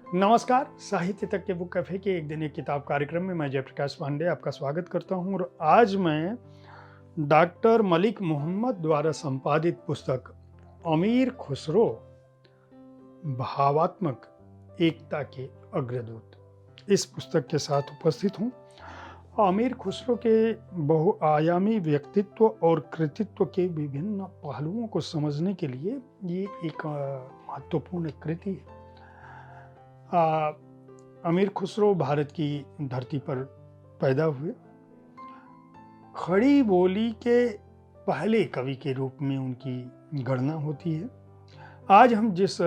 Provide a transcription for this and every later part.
नमस्कार, साहित्य तक के बुक कैफे के एक दिन एक किताब कार्यक्रम में मैं जयप्रकाश पांडे आपका स्वागत करता हूं और आज मैं डॉक्टर मलिक मोहम्मद द्वारा संपादित पुस्तक अमीर खुसरो भावात्मक एकता के अग्रदूत इस पुस्तक के साथ उपस्थित हूं। अमीर खुसरो के बहुआयामी व्यक्तित्व और कृतित्व के विभिन्न पहलुओं को समझने के लिए ये एक महत्वपूर्ण कृति है। अमीर खुसरो भारत की धरती पर पैदा हुए। खड़ी बोली के पहले कवि के रूप में उनकी गणना होती है। आज हम जिस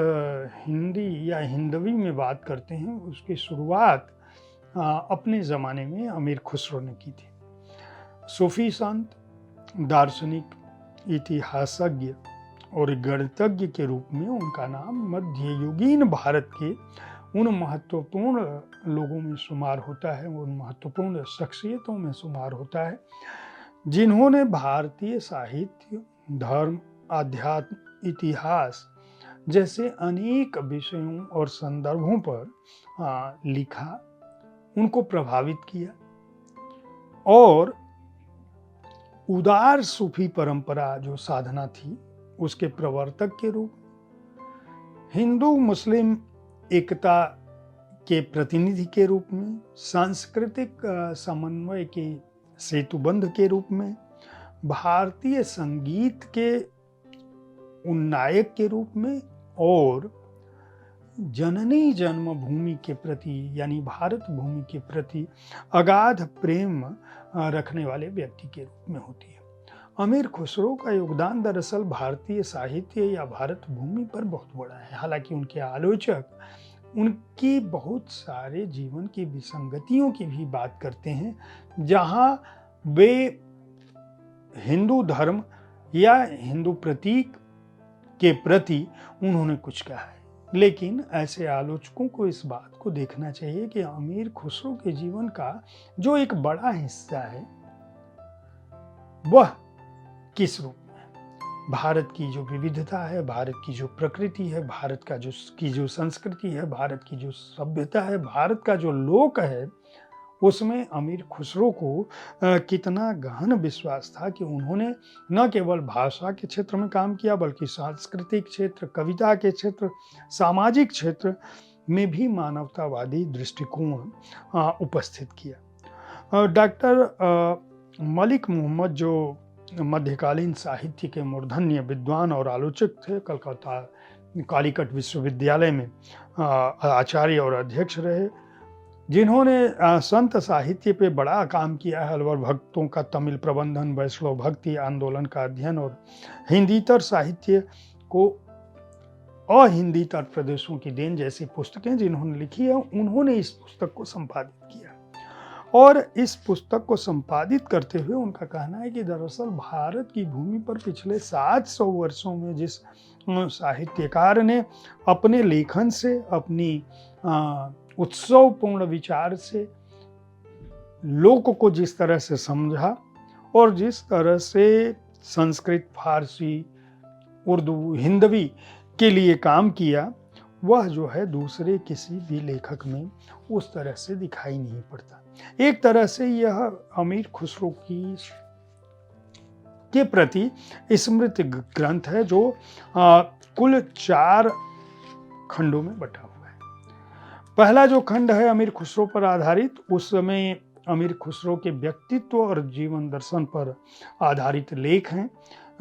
हिंदी या हिंदवी में बात करते हैं उसकी शुरुआत अपने ज़माने में अमीर खुसरो ने की थी। सूफी संत, दार्शनिक, इतिहासज्ञ और गणितज्ञ के रूप में उनका नाम मध्ययुगीन भारत के उन महत्वपूर्ण लोगों में शुमार होता है, उन महत्वपूर्ण शख्सियतों में शुमार होता है जिन्होंने भारतीय साहित्य, धर्म, अध्यात्म, इतिहास जैसे अनेक विषयों और संदर्भों पर लिखा, उनको प्रभावित किया और उदार सूफी परंपरा जो साधना थी उसके प्रवर्तक के रूप, हिंदू मुस्लिम एकता के प्रतिनिधि के रूप में, सांस्कृतिक समन्वय के सेतुबंध के रूप में, भारतीय संगीत के उन्नायक के रूप में और जननी जन्मभूमि के प्रति यानी भारत भूमि के प्रति अगाध प्रेम रखने वाले व्यक्ति के रूप में होती है। अमीर खुसरो का योगदान दरअसल भारतीय साहित्य या भारत भूमि पर बहुत बड़ा है। हालांकि उनके आलोचक उनकी बहुत सारे जीवन की विसंगतियों की भी बात करते हैं, जहां वे हिंदू धर्म या हिंदू प्रतीक के प्रति उन्होंने कुछ कहा है। लेकिन ऐसे आलोचकों को इस बात को देखना चाहिए कि अमीर खुसरो के जीवन का जो एक बड़ा हिस्सा है वह किस रूप में भारत की जो विविधता है, भारत की जो प्रकृति है, भारत का जो संस्कृति है, भारत की जो सभ्यता है, भारत का जो लोक है, उसमें अमीर खुसरो को कितना गहन विश्वास था कि उन्होंने न केवल भाषा के क्षेत्र में काम किया बल्कि सांस्कृतिक क्षेत्र, कविता के क्षेत्र, सामाजिक क्षेत्र में भी मानवतावादी दृष्टिकोण उपस्थित किया। डॉक्टर मलिक मोहम्मद जो मध्यकालीन साहित्य के मूर्धन्य विद्वान और आलोचक थे, कलकत्ता कालीकट विश्वविद्यालय में आचार्य और अध्यक्ष रहे, जिन्होंने संत साहित्य पे बड़ा काम किया है। अलवर भक्तों का तमिल प्रबंधन, वैष्णव भक्ति आंदोलन का अध्ययन और हिंदीतर साहित्य को अहिंदीतर प्रदेशों की देन जैसी पुस्तकें जिन्होंने लिखी है, उन्होंने इस पुस्तक को संपादित किया। और इस पुस्तक को संपादित करते हुए उनका कहना है कि दरअसल भारत की भूमि पर पिछले 700 वर्षों में जिस साहित्यकार ने अपने लेखन से, अपनी उत्सवपूर्ण विचार से लोक को जिस तरह से समझा और जिस तरह से संस्कृत, फारसी, उर्दू, हिंदवी के लिए काम किया, वह जो है दूसरे किसी भी लेखक में उस तरह से दिखाई नहीं पड़ता। एक तरह से यह अमीर खुसरो के प्रति स्मृति ग्रंथ है जो कुल 4 खंडों में बटा हुआ है। पहला जो खंड है अमीर खुसरो पर आधारित, उस समय अमीर खुसरो के व्यक्तित्व और जीवन दर्शन पर आधारित लेख हैं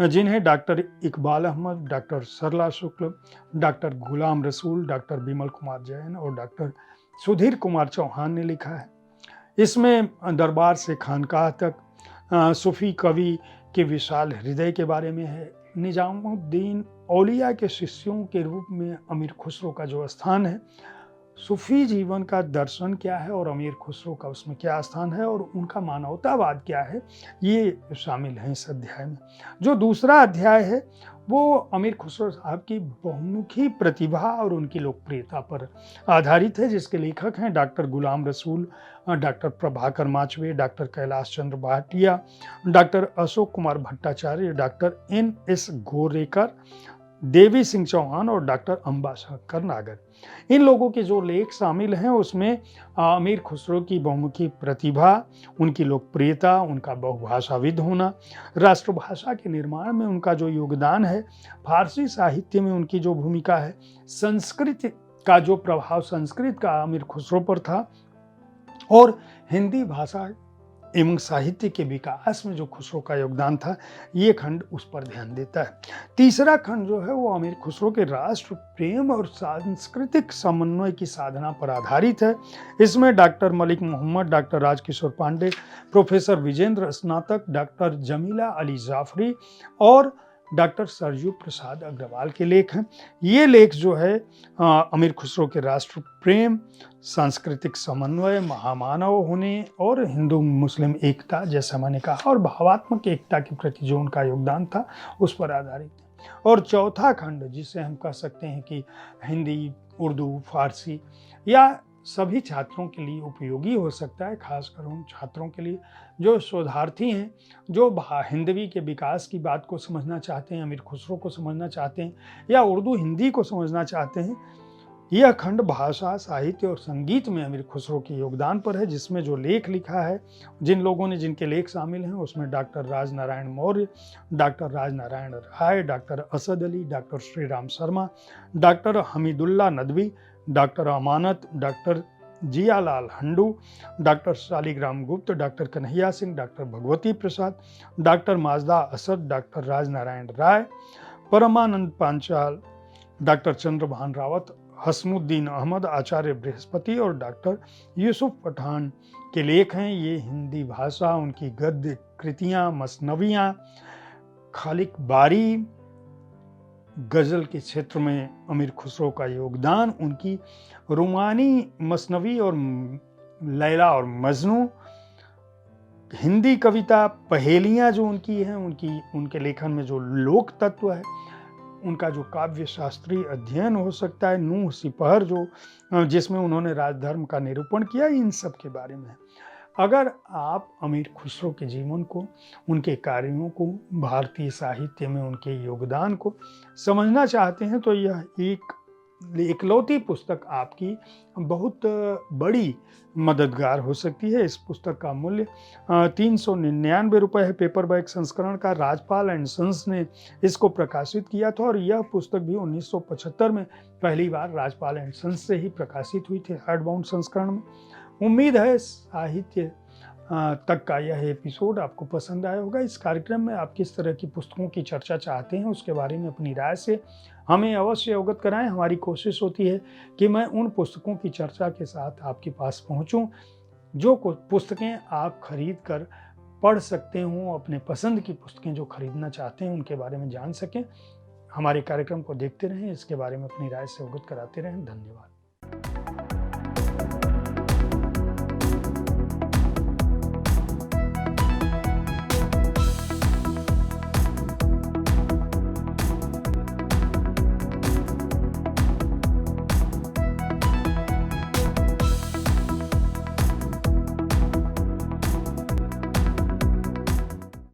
जिन्हें डॉक्टर इकबाल अहमद, डॉक्टर सरला शुक्ल, डॉक्टर गुलाम रसूल, डॉक्टर बिमल कुमार जैन और डॉक्टर सुधीर कुमार चौहान ने लिखा है। इसमें दरबार से खानकाह तक सूफी कवि के विशाल हृदय के बारे में है। निजामुद्दीन औलिया के शिष्यों के रूप में अमीर खुसरो का जो स्थान है, सूफी जीवन का दर्शन क्या है और अमीर खुसरो का उसमें क्या स्थान है और उनका मानवतावाद क्या है, ये शामिल है इस अध्याय में। जो दूसरा अध्याय है वो अमीर खुसरो साहब की बहुमुखी प्रतिभा और उनकी लोकप्रियता पर आधारित है, जिसके लेखक हैं doctor Ghulam Rasool, doctor Prabhakar Machwe, doctor Kailash Chandra Bhatia, doctor Ashok Kumar Bhattacharya, doctor NS Gorekar Devi Singh Chauhan और डॉक्टर अंबाशंकर नागर। इन लोगों के जो लेख शामिल हैं उसमें अमीर खुसरो की बहुमुखी प्रतिभा, उनकी लोकप्रियता, उनका बहुभाषाविद होना, राष्ट्रभाषा के निर्माण में उनका जो योगदान है, फारसी साहित्य में उनकी जो भूमिका है, संस्कृत का जो प्रभाव संस्कृत का अमीर खुसरो पर था और हिंदी भाषा एवं साहित्य के विकास में जो खुसरो का योगदान था, ये खंड उस पर ध्यान देता है। तीसरा खंड जो है वो अमीर खुसरो के राष्ट्र प्रेम और सांस्कृतिक समन्वय की साधना पर आधारित है। इसमें doctor Malik Mohammad, doctor Rajkishore Pandey, professor Vijendra Snatak, doctor Jamila Ali Jafri और डॉक्टर सरजू प्रसाद अग्रवाल के लेख हैं। ये लेख जो है अमीर खुसरो के राष्ट्र प्रेम, सांस्कृतिक समन्वय, महामानव होने और हिंदू मुस्लिम एकता, जैसा मैंने कहा, और भावात्मक एकता के प्रति जो उनका योगदान था उस पर आधारित है। और चौथा खंड जिसे हम कह सकते हैं कि हिंदी, उर्दू, फारसी या सभी छात्रों के लिए उपयोगी हो सकता है, खासकर उन छात्रों के लिए जो शोधार्थी हैं, जो हिंदवी के विकास की बात को समझना चाहते हैं, अमीर खुसरो को समझना चाहते हैं या उर्दू हिंदी को समझना चाहते हैं। यह खंड भाषा, साहित्य और संगीत में अमीर खुसरो के योगदान पर है, जिसमें जो लेख लिखा है, जिन लोगों ने जिनके लेख शामिल हैं उसमें doctor Rajnarayan Maurya, doctor Rajnarayan Rai, doctor Asad Ali, doctor Shri Ram Sharma, doctor Hamidullah Nadvi, doctor Amanat, doctor Jialal Handoo, doctor Shaligram Gupt, doctor Kanhaiya Singh, doctor Bhagwati Prasad, doctor Majda Asad, doctor Rajnarayan Rai, Parmanand Panchal, doctor Chandrabhan Rawat, Hasmuddin Ahmed, Acharya Brihaspati और डॉक्टर यूसुफ पठान के लेख हैं। ये हिंदी भाषा, उनकी गद्य कृतियाँ, मसनवियाँ, खालिक बारी, गज़ल के क्षेत्र में अमीर खुसरो का योगदान, उनकी रुमानी मसनवी और लैला और मजनू, हिंदी कविता, पहेलियाँ जो उनकी हैं, उनके लेखन में जो लोक तत्व है, उनका जो काव्य शास्त्रीय अध्ययन हो सकता है, नूह सिपहर जो जिसमें उन्होंने राजधर्म का निरूपण किया, इन सब के बारे में है। अगर आप अमीर खुसरो के जीवन को, उनके कार्यों को, भारतीय साहित्य में उनके योगदान को समझना चाहते हैं तो यह एक इकलौती पुस्तक आपकी बहुत बड़ी मददगार हो सकती है। इस पुस्तक का मूल्य 399 रुपये है। पेपरबैक संस्करण का राजपाल एंड सन्स ने इसको प्रकाशित किया था और यह पुस्तक भी 1975 में पहली बार राजपाल एंड सन्स से ही प्रकाशित हुई थी, हार्डबाउंड संस्करण में। उम्मीद है साहित्य तक का यह एपिसोड आपको पसंद आया होगा। इस कार्यक्रम में आप किस तरह की पुस्तकों की चर्चा चाहते हैं उसके बारे में अपनी राय से हमें अवश्य अवगत कराएं। हमारी कोशिश होती है कि मैं उन पुस्तकों की चर्चा के साथ आपके पास पहुंचूं जो पुस्तकें आप खरीद कर पढ़ सकते हों, अपने पसंद की पुस्तकें जो खरीदना चाहते हैं उनके बारे में जान सकें। हमारे कार्यक्रम को देखते रहें, इसके बारे में अपनी राय से अवगत कराते रहें। धन्यवाद।